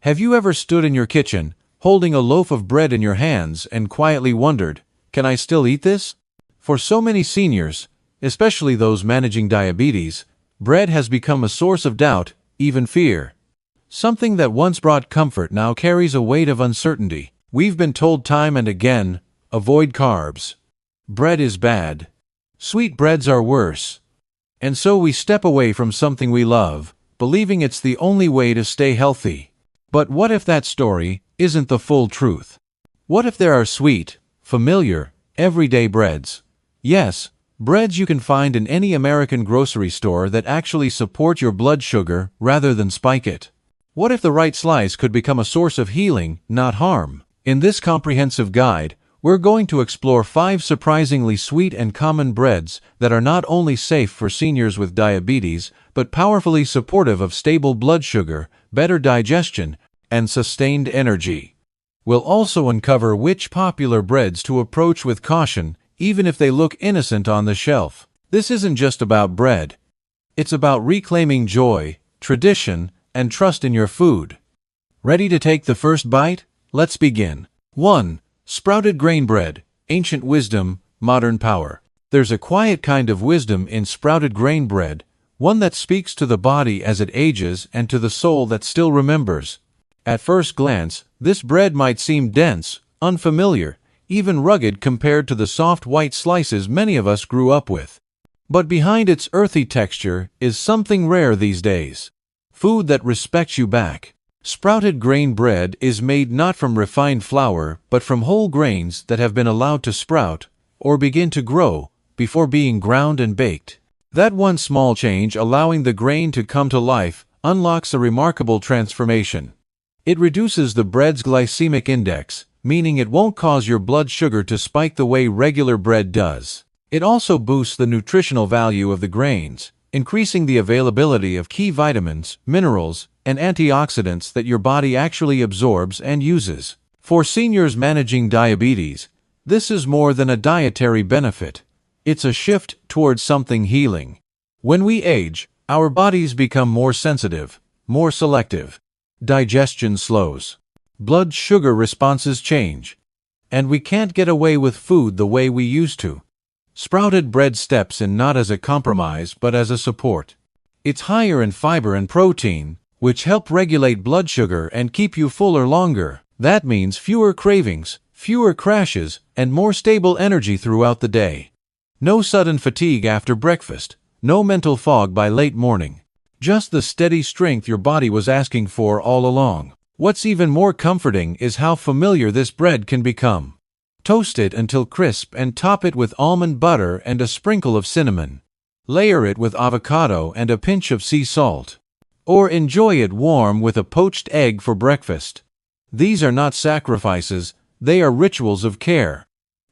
Have you ever stood in your kitchen, holding a loaf of bread in your hands and quietly wondered, can I still eat this? For so many seniors, especially those managing diabetes, bread has become a source of doubt, even fear. Something that once brought comfort now carries a weight of uncertainty. We've been told time and again, avoid carbs. Bread is bad. Sweet breads are worse. And so we step away from something we love, believing it's the only way to stay healthy. But what if that story isn't the full truth? What if there are sweet, familiar, everyday breads? Yes, breads you can find in any American grocery store that actually support your blood sugar rather than spike it. What if the right slice could become a source of healing, not harm? In this comprehensive guide, we're going to explore 5 surprisingly sweet and common breads that are not only safe for seniors with diabetes, but powerfully supportive of stable blood sugar, better digestion, and sustained energy. We'll also uncover which popular breads to approach with caution, even if they look innocent on the shelf. This isn't just about bread. It's about reclaiming joy, tradition, and trust in your food. Ready to take the first bite? Let's begin. 1. Sprouted grain bread, ancient wisdom, modern power. There's a quiet kind of wisdom in sprouted grain bread, one that speaks to the body as it ages and to the soul that still remembers. At first glance, this bread might seem dense, unfamiliar, even rugged compared to the soft white slices many of us grew up with. But behind its earthy texture is something rare these days. Food that respects you back. Sprouted grain bread is made not from refined flour, but from whole grains that have been allowed to sprout, or begin to grow, before being ground and baked. That one small change, allowing the grain to come to life, unlocks a remarkable transformation. It reduces the bread's glycemic index, meaning it won't cause your blood sugar to spike the way regular bread does. It also boosts the nutritional value of the grains, increasing the availability of key vitamins, minerals, and antioxidants that your body actually absorbs and uses. For seniors managing diabetes, this is more than a dietary benefit. It's a shift towards something healing. When we age, our bodies become more sensitive, more selective. Digestion slows. Blood sugar responses change. And we can't get away with food the way we used to. Sprouted bread steps in not as a compromise but as a support. It's higher in fiber and protein, which help regulate blood sugar and keep you fuller longer. That means fewer cravings, fewer crashes, and more stable energy throughout the day. No sudden fatigue after breakfast, no mental fog by late morning. Just the steady strength your body was asking for all along. What's even more comforting is how familiar this bread can become. Toast it until crisp and top it with almond butter and a sprinkle of cinnamon. Layer it with avocado and a pinch of sea salt. Or enjoy it warm with a poached egg for breakfast. These are not sacrifices, they are rituals of care.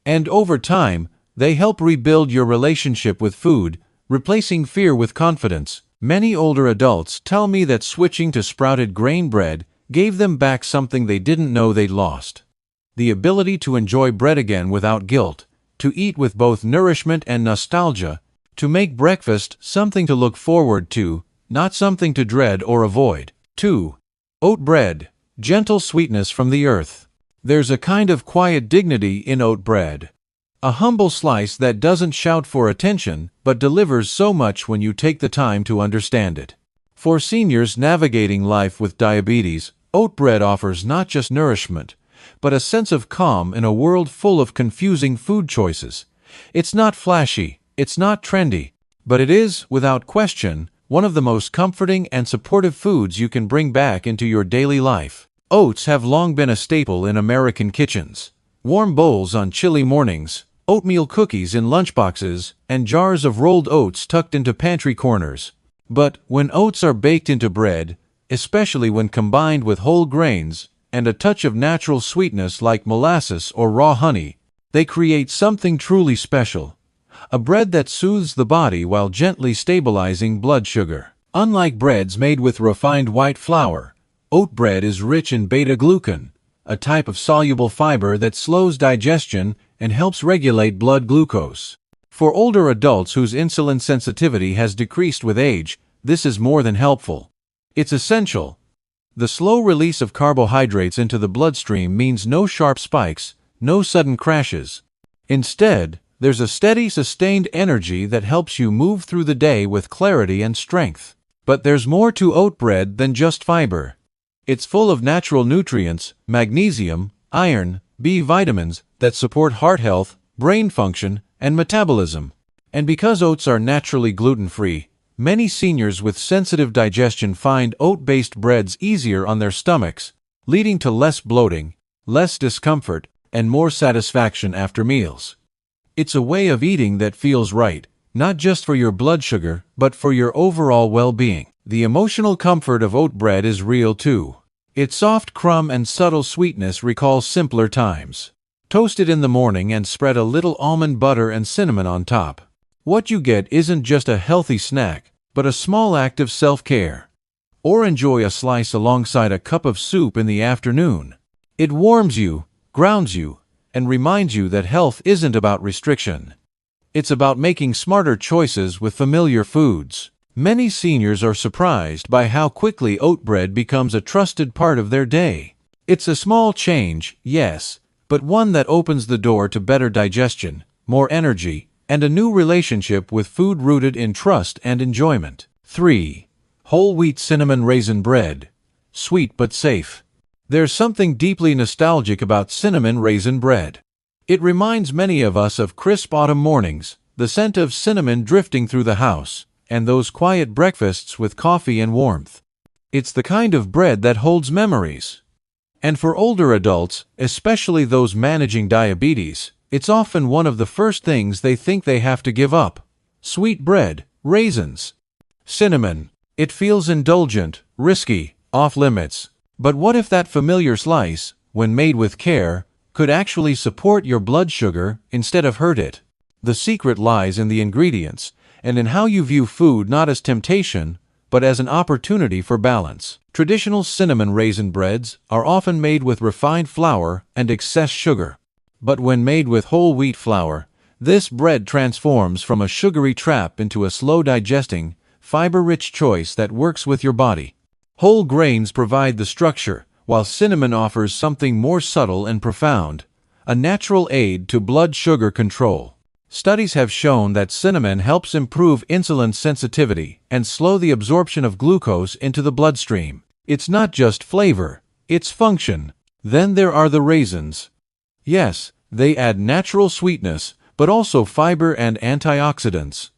And over time, they help rebuild your relationship with food, replacing fear with confidence. Many older adults tell me that switching to sprouted grain bread gave them back something they didn't know they'd lost. The ability to enjoy bread again without guilt, to eat with both nourishment and nostalgia, to make breakfast something to look forward to, not something to dread or avoid. 2. Oat bread, gentle sweetness from the earth. There's a kind of quiet dignity in oat bread. A humble slice that doesn't shout for attention, but delivers so much when you take the time to understand it. For seniors navigating life with diabetes, oat bread offers not just nourishment, but a sense of calm in a world full of confusing food choices. It's not flashy, it's not trendy, but it is, without question, one of the most comforting and supportive foods you can bring back into your daily life. Oats have long been a staple in American kitchens. Warm bowls on chilly mornings, oatmeal cookies in lunchboxes, and jars of rolled oats tucked into pantry corners. But when oats are baked into bread, especially when combined with whole grains and a touch of natural sweetness like molasses or raw honey, they create something truly special. A bread that soothes the body while gently stabilizing blood sugar. Unlike breads made with refined white flour, oat bread is rich in beta-glucan, a type of soluble fiber that slows digestion and helps regulate blood glucose. For older adults whose insulin sensitivity has decreased with age, this is more than helpful. It's essential. The slow release of carbohydrates into the bloodstream means no sharp spikes, no sudden crashes. Instead, there's a steady, sustained energy that helps you move through the day with clarity and strength. But there's more to oat bread than just fiber. It's full of natural nutrients, magnesium, iron, B vitamins that support heart health, brain function, and metabolism. And because oats are naturally gluten-free, many seniors with sensitive digestion find oat-based breads easier on their stomachs, leading to less bloating, less discomfort, and more satisfaction after meals. It's a way of eating that feels right, not just for your blood sugar, but for your overall well-being. The emotional comfort of oat bread is real too. Its soft crumb and subtle sweetness recalls simpler times. Toast it in the morning and spread a little almond butter and cinnamon on top. What you get isn't just a healthy snack, but a small act of self-care. Or enjoy a slice alongside a cup of soup in the afternoon. It warms you, grounds you, and reminds you that health isn't about restriction. It's about making smarter choices with familiar foods. Many seniors are surprised by how quickly oat bread becomes a trusted part of their day. It's a small change, yes, but one that opens the door to better digestion, more energy, and a new relationship with food rooted in trust and enjoyment. 3. Whole wheat cinnamon raisin bread. Sweet but safe. There's something deeply nostalgic about cinnamon raisin bread. It reminds many of us of crisp autumn mornings, the scent of cinnamon drifting through the house, and those quiet breakfasts with coffee and warmth. It's the kind of bread that holds memories. And for older adults, especially those managing diabetes, it's often one of the first things they think they have to give up. Sweet bread, raisins, cinnamon. It feels indulgent, risky, off-limits. But what if that familiar slice, when made with care, could actually support your blood sugar instead of hurt it? The secret lies in the ingredients, and in how you view food not as temptation, but as an opportunity for balance. Traditional cinnamon raisin breads are often made with refined flour and excess sugar. But when made with whole wheat flour, this bread transforms from a sugary trap into a slow-digesting, fiber-rich choice that works with your body. Whole grains provide the structure, while cinnamon offers something more subtle and profound, a natural aid to blood sugar control. Studies have shown that cinnamon helps improve insulin sensitivity and slow the absorption of glucose into the bloodstream. It's not just flavor, it's function. Then there are the raisins. Yes, they add natural sweetness, but also fiber and antioxidants.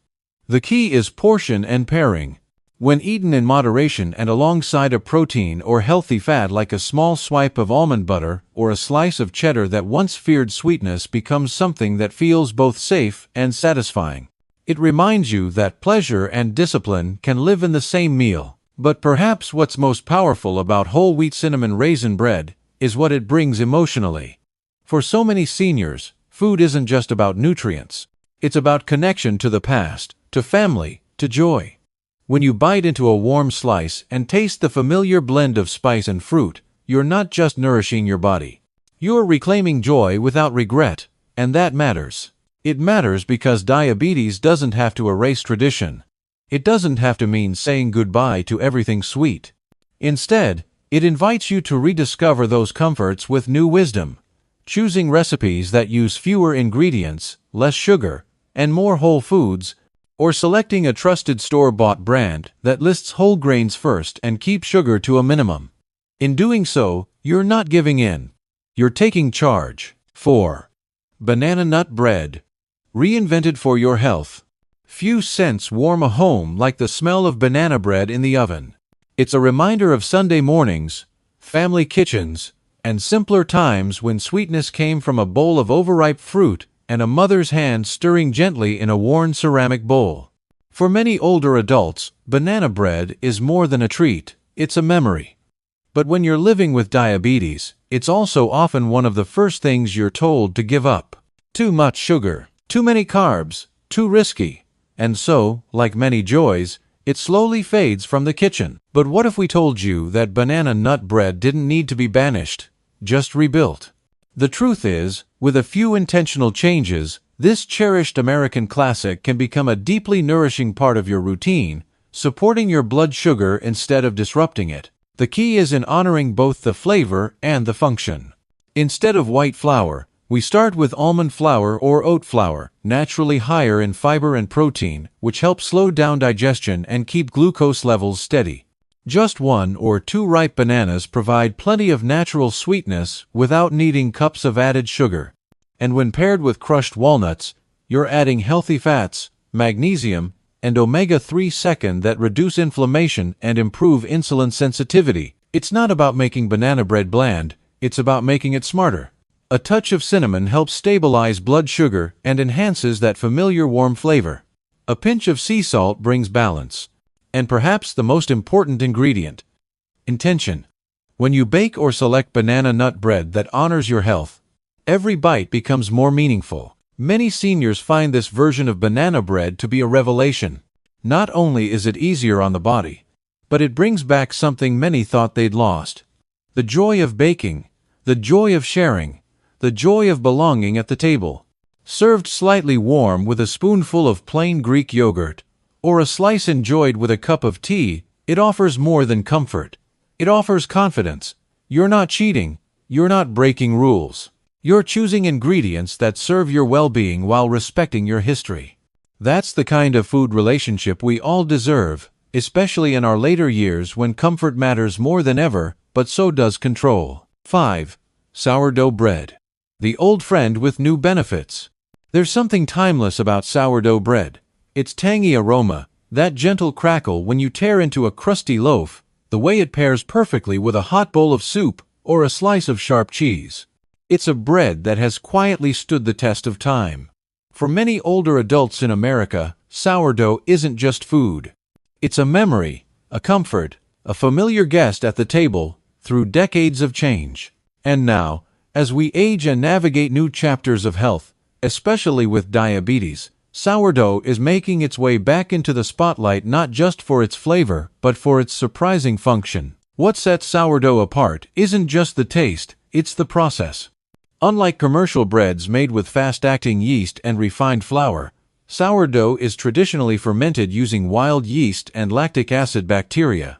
The key is portion and pairing. When eaten in moderation and alongside a protein or healthy fat like a small swipe of almond butter or a slice of cheddar, that once feared sweetness becomes something that feels both safe and satisfying. It reminds you that pleasure and discipline can live in the same meal. But perhaps what's most powerful about whole wheat cinnamon raisin bread is what it brings emotionally. For so many seniors, food isn't just about nutrients. It's about connection to the past, to family, to joy. When you bite into a warm slice and taste the familiar blend of spice and fruit, you're not just nourishing your body. You're reclaiming joy without regret, and that matters. It matters because diabetes doesn't have to erase tradition. It doesn't have to mean saying goodbye to everything sweet. Instead, it invites you to rediscover those comforts with new wisdom, choosing recipes that use fewer ingredients, less sugar, and more whole foods, or selecting a trusted store-bought brand that lists whole grains first and keeps sugar to a minimum. In doing so, you're not giving in. You're taking charge. 4. Banana nut bread. Reinvented for your health. Few scents warm a home like the smell of banana bread in the oven. It's a reminder of Sunday mornings, family kitchens, and simpler times when sweetness came from a bowl of overripe fruit and a mother's hand stirring gently in a worn ceramic bowl. For many older adults, banana bread is more than a treat, it's a memory. But when you're living with diabetes, it's also often one of the first things you're told to give up. Too much sugar, too many carbs, too risky. And so, like many joys, it slowly fades from the kitchen. But what if we told you that banana nut bread didn't need to be banished, just rebuilt? The truth is, with a few intentional changes, this cherished American classic can become a deeply nourishing part of your routine, supporting your blood sugar instead of disrupting it. The key is in honoring both the flavor and the function. Instead of white flour, we start with almond flour or oat flour, naturally higher in fiber and protein, which helps slow down digestion and keep glucose levels steady. Just 1 or 2 ripe bananas provide plenty of natural sweetness without needing cups of added sugar. And when paired with crushed walnuts, you're adding healthy fats, magnesium, and omega-3 that reduce inflammation and improve insulin sensitivity. It's not about making banana bread bland, it's about making it smarter. A touch of cinnamon helps stabilize blood sugar and enhances that familiar warm flavor. A pinch of sea salt brings balance. And perhaps the most important ingredient: intention. When you bake or select banana nut bread that honors your health, every bite becomes more meaningful. Many seniors find this version of banana bread to be a revelation. Not only is it easier on the body, but it brings back something many thought they'd lost: the joy of baking, the joy of sharing, the joy of belonging at the table. Served slightly warm with a spoonful of plain Greek yogurt, or a slice enjoyed with a cup of tea, it offers more than comfort. It offers confidence. You're not cheating. You're not breaking rules. You're choosing ingredients that serve your well-being while respecting your history. That's the kind of food relationship we all deserve, especially in our later years when comfort matters more than ever, but so does control. 5. Sourdough bread. The old friend with new benefits. There's something timeless about sourdough bread. Its tangy aroma, that gentle crackle when you tear into a crusty loaf, the way it pairs perfectly with a hot bowl of soup or a slice of sharp cheese. It's a bread that has quietly stood the test of time. For many older adults in America, sourdough isn't just food. It's a memory, a comfort, a familiar guest at the table through decades of change. And now, as we age and navigate new chapters of health, especially with diabetes, sourdough is making its way back into the spotlight not just for its flavor, but for its surprising function. What sets sourdough apart isn't just the taste, it's the process. Unlike commercial breads made with fast-acting yeast and refined flour, sourdough is traditionally fermented using wild yeast and lactic acid bacteria.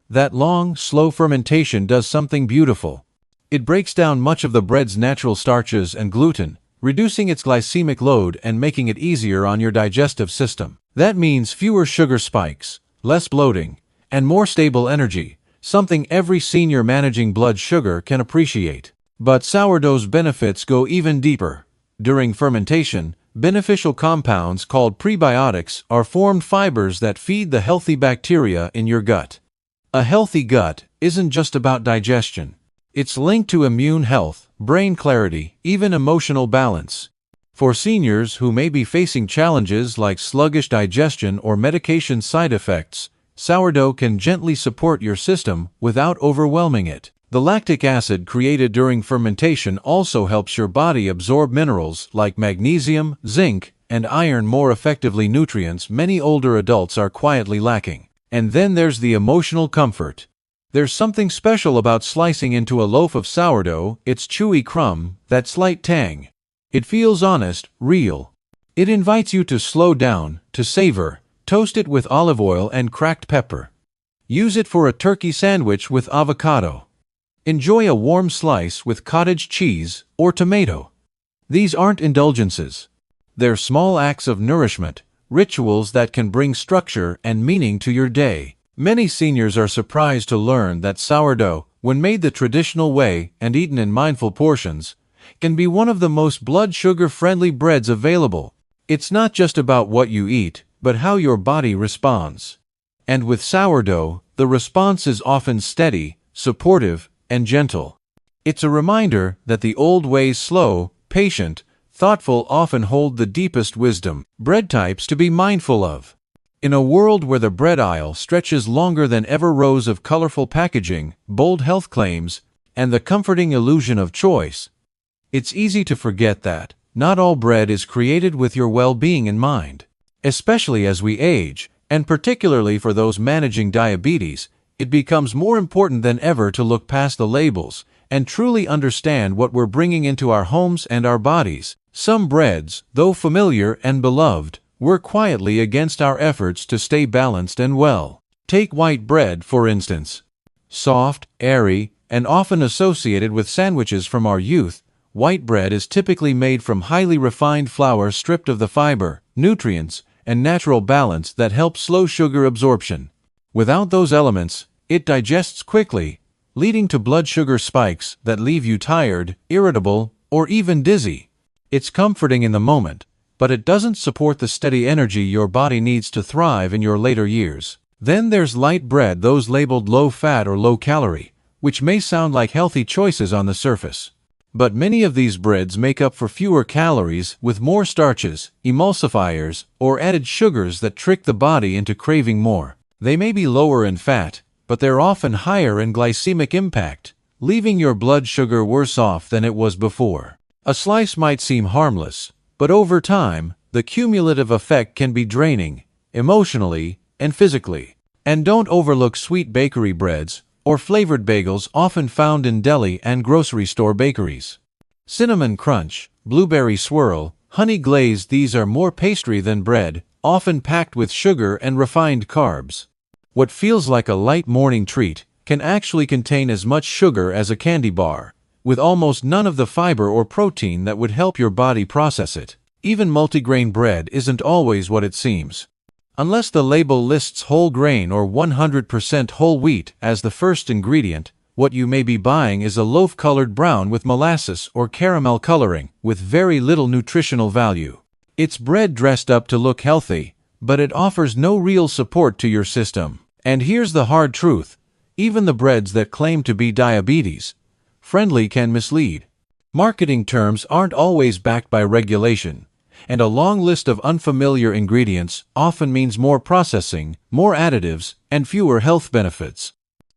That long, slow fermentation does something beautiful. It breaks down much of the bread's natural starches and gluten, reducing its glycemic load and making it easier on your digestive system. That means fewer sugar spikes, less bloating, and more stable energy, something every senior managing blood sugar can appreciate. But sourdough's benefits go even deeper. During fermentation, beneficial compounds called prebiotics are formed, fibers that feed the healthy bacteria in your gut. A healthy gut isn't just about digestion. It's linked to immune health, brain clarity, even emotional balance. For seniors who may be facing challenges like sluggish digestion or medication side effects, sourdough can gently support your system without overwhelming it. The lactic acid created during fermentation also helps your body absorb minerals like magnesium, zinc, and iron more effectively, nutrients many older adults are quietly lacking. And then there's the emotional comfort. There's something special about slicing into a loaf of sourdough, its chewy crumb, that slight tang. It feels honest, real. It invites you to slow down, to savor. Toast it with olive oil and cracked pepper. Use it for a turkey sandwich with avocado. Enjoy a warm slice with cottage cheese or tomato. These aren't indulgences. They're small acts of nourishment, rituals that can bring structure and meaning to your day. Many seniors are surprised to learn that sourdough, when made the traditional way and eaten in mindful portions, can be one of the most blood sugar-friendly breads available. It's not just about what you eat, but how your body responds. And with sourdough, the response is often steady, supportive, and gentle. It's a reminder that the old ways, slow, patient, thoughtful, often hold the deepest wisdom. Bread types to be mindful of. In a world where the bread aisle stretches longer than ever, rows of colorful packaging, bold health claims, and the comforting illusion of choice, it's easy to forget that not all bread is created with your well-being in mind. Especially as we age, and particularly for those managing diabetes, it becomes more important than ever to look past the labels and truly understand what we're bringing into our homes and our bodies. Some breads, though familiar and beloved, work quietly against our efforts to stay balanced and well. Take white bread, for instance. Soft, airy, and often associated with sandwiches from our youth, white bread is typically made from highly refined flour stripped of the fiber, nutrients, and natural balance that help slow sugar absorption. Without those elements, it digests quickly, leading to blood sugar spikes that leave you tired, irritable, or even dizzy. It's comforting in the moment, but it doesn't support the steady energy your body needs to thrive in your later years. Then there's light bread, those labeled low-fat or low-calorie, which may sound like healthy choices on the surface. But many of these breads make up for fewer calories with more starches, emulsifiers, or added sugars that trick the body into craving more. They may be lower in fat, but they're often higher in glycemic impact, leaving your blood sugar worse off than it was before. A slice might seem harmless, but over time, the cumulative effect can be draining, emotionally and physically. And don't overlook sweet bakery breads, or flavored bagels often found in deli and grocery store bakeries. Cinnamon crunch, blueberry swirl, honey glaze, these are more pastry than bread, often packed with sugar and refined carbs. What feels like a light morning treat can actually contain as much sugar as a candy bar, with almost none of the fiber or protein that would help your body process it. Even multigrain bread isn't always what it seems. Unless the label lists whole grain or 100% whole wheat as the first ingredient, what you may be buying is a loaf-colored brown with molasses or caramel coloring, with very little nutritional value. It's bread dressed up to look healthy, but it offers no real support to your system. And here's the hard truth: even the breads that claim to be diabetes-friendly can mislead. Marketing terms aren't always backed by regulation, and a long list of unfamiliar ingredients often means more processing, more additives, and fewer health benefits.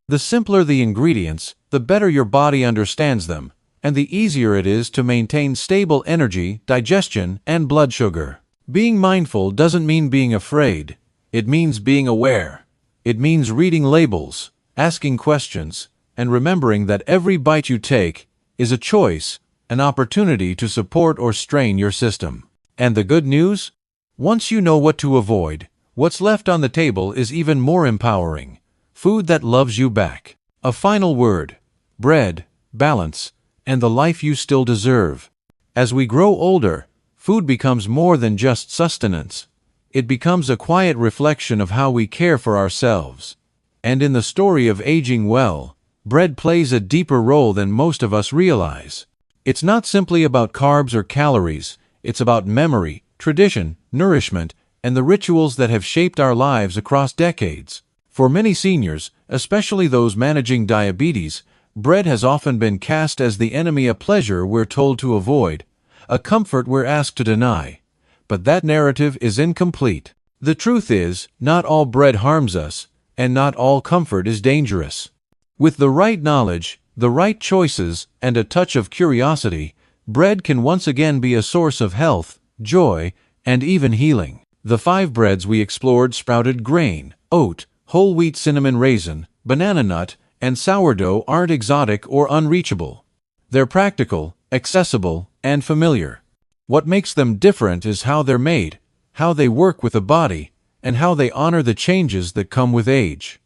The simpler the ingredients, the better your body understands them, and the easier it is to maintain stable energy, digestion, and blood sugar. Being mindful doesn't mean being afraid. It means being aware. It means reading labels, asking questions, and remembering that every bite you take is a choice, an opportunity to support or strain your system. And the good news? Once you know what to avoid, what's left on the table is even more empowering. Food that loves you back. A final word: bread, balance, and the life you still deserve. As we grow older, food becomes more than just sustenance. It becomes a quiet reflection of how we care for ourselves. And in the story of aging well, bread plays a deeper role than most of us realize. It's not simply about carbs or calories. It's about memory, tradition, nourishment, and the rituals that have shaped our lives across decades. For many seniors, especially those managing diabetes, bread has often been cast as the enemy, a pleasure we're told to avoid, a comfort we're asked to deny. But that narrative is incomplete. The truth is, not all bread harms us, and not all comfort is dangerous. With the right knowledge, the right choices, and a touch of curiosity, bread can once again be a source of health, joy, and even healing. The 5 breads we explored: sprouted grain, oat, whole wheat, cinnamon, raisin, banana nut, and sourdough, aren't exotic or unreachable. They're practical, accessible, and familiar. What makes them different is how they're made, how they work with the body, and how they honor the changes that come with age.